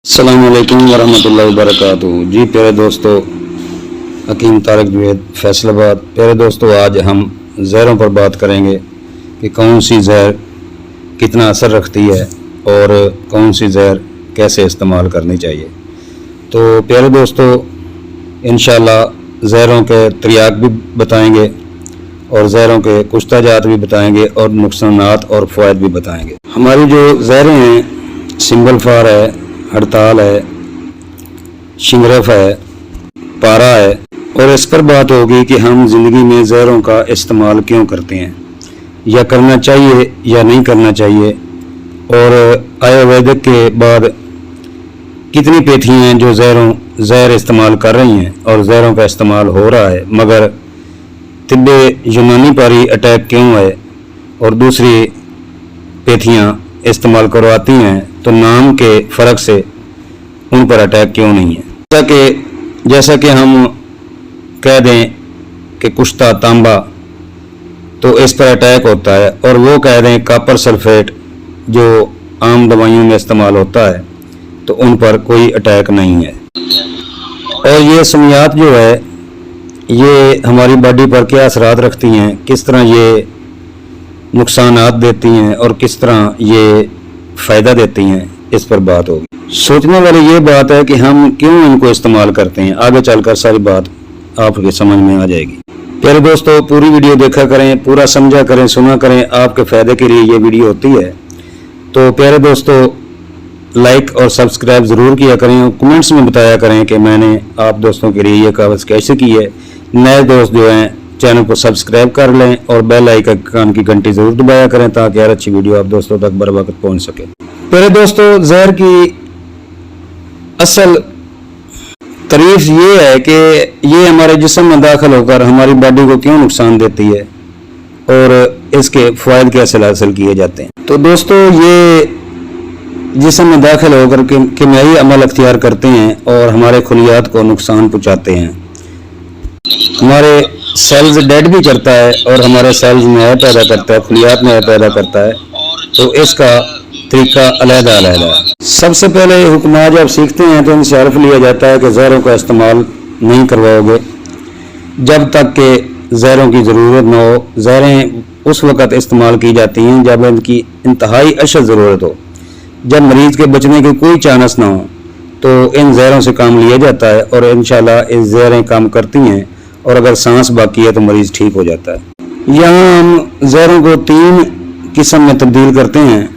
अस्सलाम वालेकुम वरहमतुल्लाहि वबरकातुहू। जी प्यारे दोस्तों, हकीम तारिक जुवैद फैसलाबाद। प्यारे दोस्तों, आज हम जहरों पर बात करेंगे कि कौन सी जहर कितना असर रखती है और कौन सी जहर कैसे इस्तेमाल करनी चाहिए। तो प्यारे दोस्तों, इंशाअल्लाह जहरों के तरियाक भी बताएंगे और जहरों के कुश्ताजात भी बताएंगे और नुकसानात और फ़वाइद भी बताएंगे। हमारी जो जहरें हैं, सिंगल फार है, हड़ताल है, शिंगरफ है, पारा है, और इस पर बात होगी कि हम ज़िंदगी में जहरों का इस्तेमाल क्यों करते हैं या करना चाहिए या नहीं करना चाहिए, और आयुर्वेदिक के बाद कितनी पेथियाँ हैं जो जहर इस्तेमाल कर रही हैं और जहरों का इस्तेमाल हो रहा है, मगर तिब्बे यूनानी पर ही अटैक क्यों है और दूसरी पेथियाँ इस्तेमाल करवाती हैं तो नाम के फ़र्क से उन पर अटैक क्यों नहीं है। जैसा कि हम कह दें कि कुश्ता तांबा तो इस पर अटैक होता है, और वो कह दें कापर सल्फेट जो आम दवाइयों में इस्तेमाल होता है तो उन पर कोई अटैक नहीं है। और ये सुमियात जो है ये हमारी बॉडी पर क्या असरात रखती हैं, किस तरह ये नुकसानात देती हैं और किस तरह ये फ़ायदा देती हैं, इस पर बात होगी। सोचने वाली ये बात है कि हम क्यों इनको इस्तेमाल करते हैं। आगे चलकर सारी बात आपके समझ में आ जाएगी। प्यारे दोस्तों, पूरी वीडियो देखा करें, पूरा समझा करें, सुना करें, आपके फ़ायदे के लिए ये वीडियो होती है। तो प्यारे दोस्तों, लाइक और सब्सक्राइब ज़रूर किया करें और कमेंट्स में बताया करें कि मैंने आप दोस्तों के लिए ये कागज़ कैसे की है। नए दोस्त जो हैं चैनल को सब्सक्राइब कर लें और बेल आइकन की घंटी ज़रूर दबाया करें ताकि हर अच्छी वीडियो आप दोस्तों तक बर वक्त पहुँच सके। प्यारे दोस्तों, जहर की असल तारीफ ये है कि ये हमारे जिस्म में दाखिल होकर हमारी बॉडी को क्यों नुकसान देती है और इसके फ़वाइद कैसे हासिल किए जाते हैं। तो दोस्तों, ये जिस्म में दाखिल होकर कीमियाई अमल अख्तियार करते हैं और हमारे खुलियात को नुकसान पहुँचाते हैं। हमारे सेल्स डेड भी करता है और हमारे सेल्स नया पैदा करता है, खुलियात नया पैदा करता है। तो इसका तरीका अलग-अलग है। सबसे पहले हुक्मा जब सीखते हैं तो इनसे हर्फ लिया जाता है कि जहरों का इस्तेमाल नहीं करवाओगे जब तक कि जहरों की ज़रूरत न हो। जहरें उस वक़्त इस्तेमाल की जाती हैं जब इनकी इंतहाई अशद ज़रूरत हो, जब मरीज़ के बचने की कोई चांस ना हो तो इन जहरों से काम लिया जाता है और इंशाल्लाह ये जहरें काम करती हैं और अगर सांस बाकी है तो मरीज़ ठीक हो जाता है। यहाँ हम जहरों को 3 किस्म में तब्दील करते हैं।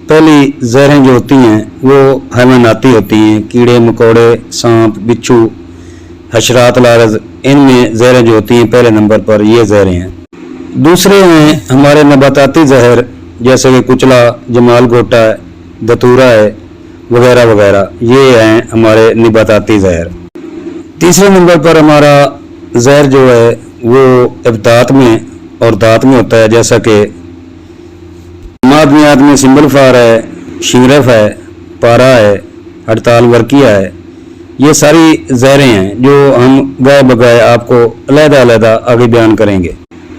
पहली जहरें जो होती हैं वो हैवानाती होती हैं, कीड़े मकोड़े, सांप, बिच्छू, हशरात लारज, इनमें जहरें जो होती हैं पहले नंबर पर ये जहरें हैं। दूसरे हैं हमारे नबाताती जहर, जैसे कि कुचला, जमाल गोटा है, दतूरा है, वगैरह वगैरह, ये हैं हमारे नबाताती जहर। तीसरे नंबर पर हमारा जहर जो है वो इब्दात में और दात में होता है, जैसा कि मादनियात में सिंबल फार है, शिंगरफ है, पारा है, हड़ताल वर्किया है। ये सारी जहरें हैं जो हम गाय बगाए आपको अलग-अलग आगे बयान करेंगे।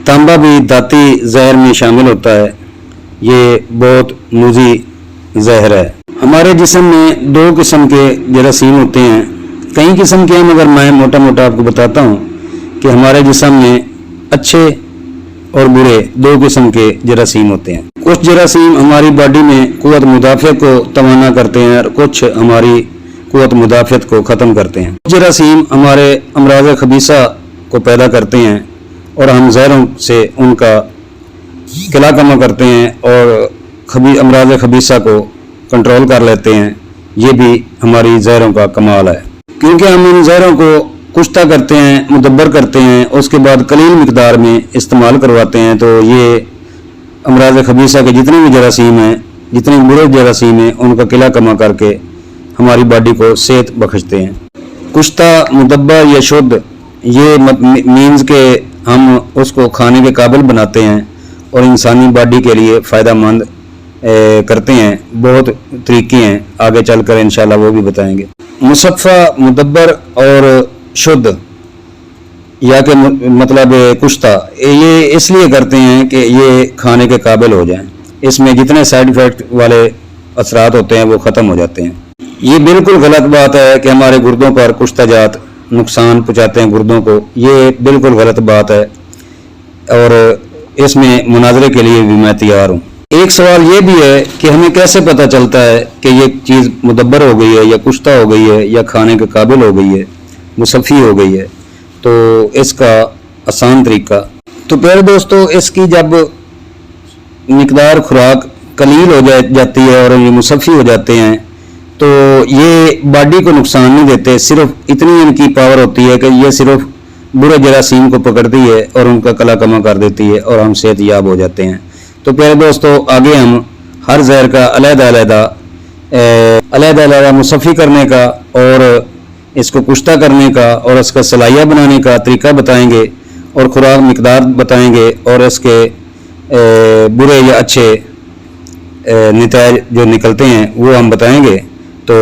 तांबा भी दाती जहर में शामिल होता है। ये बहुत मुजी जहर है। हमारे जिस्म में 2 किस्म के जरासीम होते हैं, कई किस्म के हैं, मगर मैं मोटा मोटा आपको बताता हूँ कि हमारे जिस्म में अच्छे और बुरे 2 किस्म के जरासीम होते हैं। कुछ जरासीम हमारी बॉडी में कुव्वत मुदाफ़त को तवाना करते हैं और कुछ हमारी कुव्वत मुदाफ़त को ख़त्म करते हैं। कुछ जरासीम हमारे अमराज़ खबीसा को पैदा करते हैं और हम जहरों से उनका किला कमा करते हैं और अमराज़ खबीसा को कंट्रोल कर लेते हैं। ये भी हमारी जहरों का कमाल है, क्योंकि हम इन जहरों को कुश्ता करते हैं, मुदब्बर करते हैं, उसके बाद कलील मिकदार में इस्तेमाल करवाते हैं। तो ये अमराज़ खबीसा के जितने भी जरासीम हैं, जितने बुरे जरासीम हैं, उनका किला कमा करके हमारी बॉडी को सेहत बख्शते हैं। कुश्ता, मुदब्बर या शुद्ध, ये मीन्स के हम उसको खाने के काबिल बनाते हैं और इंसानी बॉडी के लिए फ़ायदा मंद करते हैं। बहुत तरीके हैं, आगे चलकर इंशाल्लाह वो भी बताएंगे। मुसफ़ा, मुदब्बर और शुद्ध या के मतलब कुश्ता, ये इसलिए करते हैं कि ये खाने के काबिल हो जाएं। इसमें जितने साइड इफ़ेक्ट वाले असरात होते हैं वो ख़त्म हो जाते हैं। ये बिल्कुल गलत बात है कि हमारे गुर्दों पर कुश्ता जात नुकसान पहुँचाते हैं गुर्दों को, ये बिल्कुल गलत बात है और इसमें मुनाजरे के लिए भी मैं तैयार हूँ। एक सवाल ये भी है कि हमें कैसे पता चलता है कि ये चीज़ मुदब्बर हो गई है या कुश्ता हो गई है या खाने के काबिल हो गई है, मुसफ़ी हो गई है। तो इसका आसान तरीका, तो प्यारे दोस्तों, इसकी जब मिकदार खुराक कलील हो जाती है और ये मुसफ़ी हो जाते हैं तो ये बॉडी को नुकसान नहीं देते, सिर्फ इतनी इनकी पावर होती है कि ये सिर्फ बुरे जरासीम को पकड़ती है और उनका कला कमा कर देती है और हम सेहतयाब हो जाते हैं। तो प्यारे दोस्तों, आगे हम हर जहर का अलग-अलग मुसफ़ी करने का और इसको कुश्ता करने का और इसका सलाइया बनाने का तरीका बताएंगे और खुराक मिकदार बताएंगे और इसके बुरे या अच्छे नतीजे जो निकलते हैं वो हम बताएंगे। तो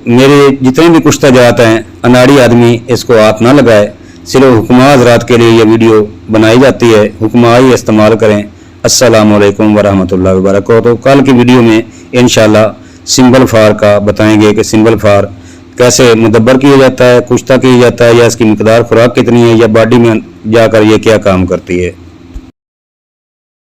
मेरे जितने भी कुश्ता जात हैं, अनाड़ी आदमी इसको हाथ ना लगाए, सिर्फ हुक्मा हज़रात के लिए ये वीडियो बनाई जाती है, हुक्मा ही इस्तेमाल करें। अस्सलामु अलैकुम वरहमतुल्लाहि वबरकातुहू। कल की वीडियो में इंशाल्लाह सिंबल फार का बताएंगे कि सिंबल फार कैसे मुदब्बर किया जाता है, कुश्ता किया जाता है, या इसकी मिकदार खुराक कितनी है, या बॉडी में जाकर ये क्या काम करती है।